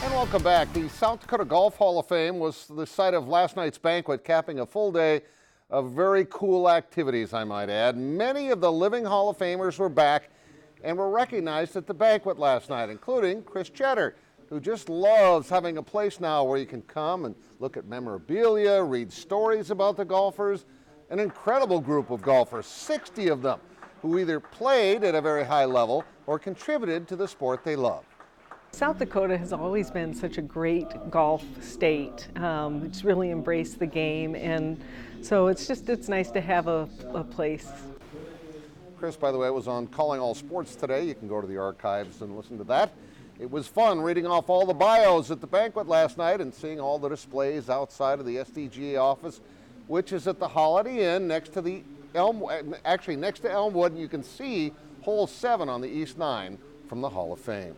And welcome back. The South Dakota Golf Hall of Fame was the site of last night's banquet, capping a full day of very cool activities, I might add. Many of the living Hall of Famers were back and were recognized at the banquet last night, including Chris Cheddar, who just loves having a place now where you can come and look at memorabilia, read stories about the golfers. An incredible group of golfers, 60 of them, who either played at a very high level or contributed to the sport they love. South Dakota has always been such a great golf state. It's really embraced the game, and so it's nice to have a place. Chris, by the way, was on Calling All Sports today. You can go to the archives and listen to that. It was fun reading off all the bios at the banquet last night and seeing all the displays outside of the SDGA office, which is at the Holiday Inn next to the next to Elmwood, and you can see hole 7 on the East 9 from the Hall of Fame.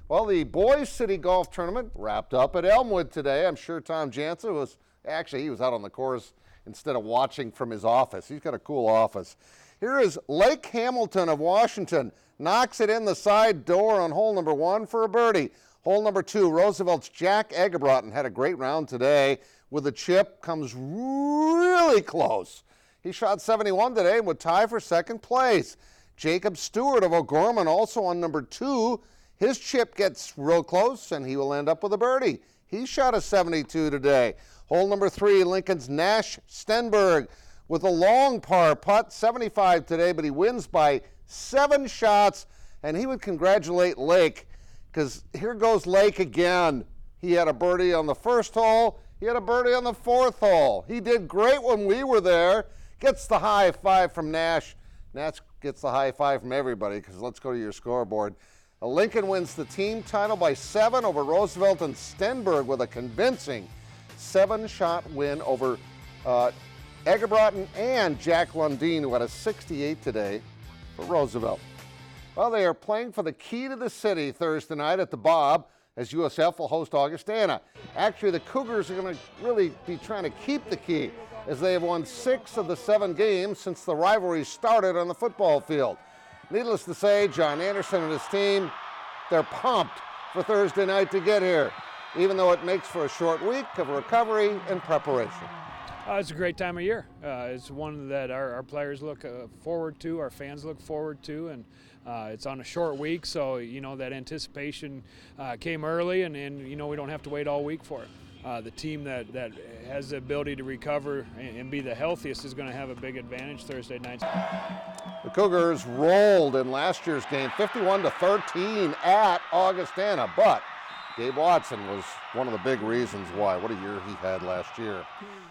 Well, the Boys City Golf Tournament wrapped up at Elmwood today. I'm sure Tom Jansen he was out on the course instead of watching from his office. He's got a cool office. Here is Lake Hamilton of Washington. Knocks it in the side door on hole number 1 for a birdie. Hole number 2, Roosevelt's Jack Egerbrotten had a great round today with a chip, comes really close. He shot 71 today and would tie for second place. Jacob Stewart of O'Gorman also on number 2. His chip gets real close, and he will end up with a birdie. He shot a 72 today. Hole number 3, Lincoln's Nash Stenberg with a long par putt, 75 today, but he wins by 7 shots, and he would congratulate Lake, because here goes Lake again. He had a birdie on the first hole. He had a birdie on the 4th hole. He did great when we were there. Gets the high five from Nash. Nash gets the high five from everybody, because let's go to your scoreboard. Lincoln wins the team title by 7 over Roosevelt and Stenberg with a convincing 7-shot win over Egerbrotten and Jack Lundeen, who had a 68 today for Roosevelt. Well, they are playing for the key to the city Thursday night at the Bob as USF will host Augustana. Actually, the Cougars are going to really be trying to keep the key as they have won 6 of the 7 games since the rivalry started on the football field. Needless to say, John Anderson and his team, they're pumped for Thursday night to get here, even though it makes for a short week of recovery and preparation. It's a great time of year. It's one that our players look forward to, our fans look forward to, and it's on a short week, so that anticipation came early, and we don't have to wait all week for it. The team that has the ability to recover and be the healthiest is going to have a big advantage Thursday night. The Cougars rolled in last year's game 51-13 at Augustana, but Gabe Watson was one of the big reasons why. What a year he had last year.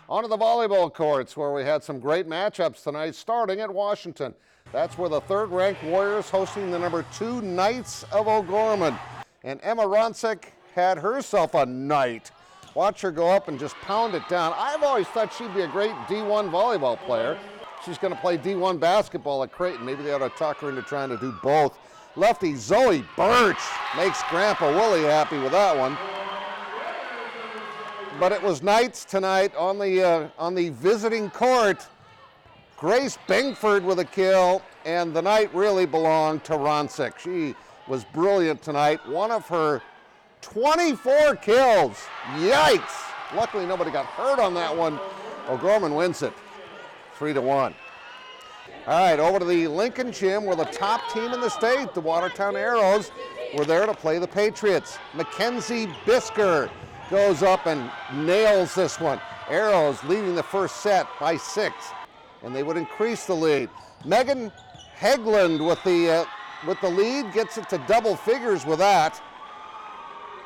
On to the volleyball courts, where we had some great matchups tonight, starting at Washington. That's where the 3rd-ranked Warriors hosting the number 2 Knights of O'Gorman. And Emma Ronsick had herself a night. Watch her go up and just pound it down. I've always thought she'd be a great D1 volleyball player. She's going to play D1 basketball at Creighton. Maybe they ought to talk her into trying to do both. Lefty Zoe Birch makes Grandpa Willie happy with that one. But it was Knights tonight on the visiting court. Grace Bingford with a kill, and the night really belonged to Ronsick. She was brilliant tonight. One of her 24 kills. Yikes! Luckily nobody got hurt on that one. O'Gorman wins it 3-1. All right, over to the Lincoln Gym, where the top team in the state, the Watertown Arrows, were there to play the Patriots. Mackenzie Bisker goes up and nails this one. Arrows leading the first set by 6, and they would increase the lead. Megan Hegland with the lead, gets it to double figures with that.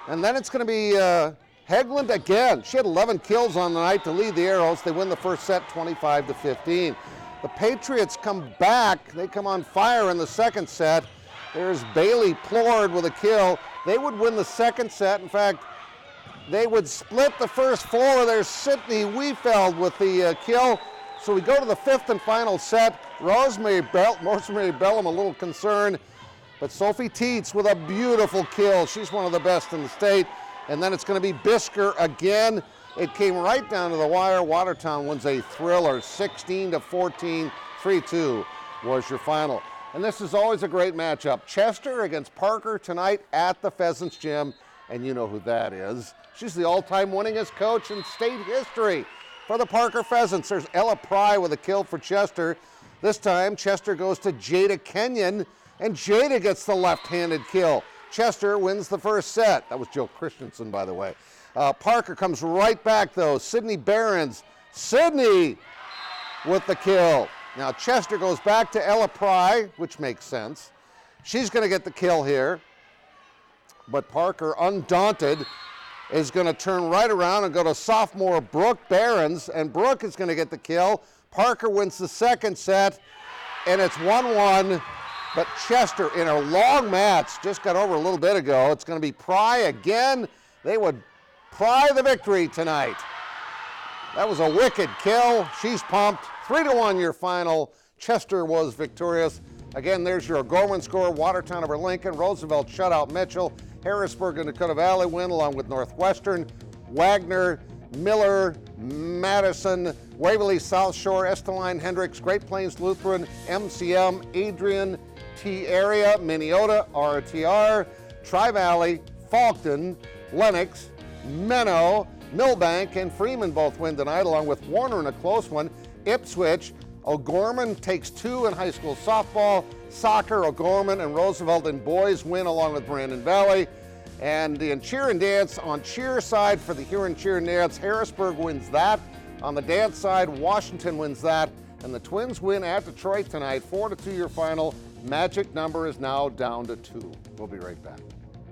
And then it's going to be Hegland again. She had 11 kills on the night to lead the Arrows. They win the first set 25-15. The Patriots come back. They come on fire in the second set. There's Bailey Plord with a kill. They would win the second set. In fact, they would split the first 4. There's Sydney Wiefeld with the kill. So we go to the 5th and final set. Rosemary Bellum a little concerned. But Sophie Teets with a beautiful kill. She's one of the best in the state. And then it's going to be Bisker again. It came right down to the wire. Watertown wins a thriller, 16-14, 3-2 was your final. And this is always a great matchup. Chester against Parker tonight at the Pheasants Gym and you know who that is. She's the all-time winningest coach in state history for the Parker Pheasants. There's Ella Pry with a kill for Chester. This time, Chester goes to Jada Kenyon, and Jada gets the left-handed kill. Chester wins the first set. That was Jill Christensen, by the way. Parker comes right back, though. Sydney Behrens. Sydney with the kill. Now, Chester goes back to Ella Pry, which makes sense. She's going to get the kill here. But Parker, undaunted, is going to turn right around and go to sophomore Brooke Behrens, and Brooke is going to get the kill. Parker wins the second set, and it's 1-1. But Chester, in a long match, just got over a little bit ago. It's going to be Pry again. They would pry the victory tonight. That was a wicked kill. She's pumped. 3-1 your final. Chester was victorious. Again, there's your O'Gorman score. Watertown over Lincoln. Roosevelt shut out Mitchell. Harrisburg and Dakota Valley win along with Northwestern. Wagner, Miller, Madison, Waverly South Shore, Esteline, Hendricks, Great Plains Lutheran, MCM, Adrian, T area, Minneota, RTR, Tri-Valley, Faulkton, Lennox, Menno, Millbank, and Freeman both win tonight, along with Warner in a close one. Ipswich, O'Gorman takes 2 in high school softball. Soccer, O'Gorman and Roosevelt and boys win along with Brandon Valley. And in cheer and dance, on cheer side for the Huron cheer and dance, Harrisburg wins that. On the dance side, Washington wins that. And the Twins win at Detroit tonight, 4-2 your final. Magic number is now down to 2. We'll be right back.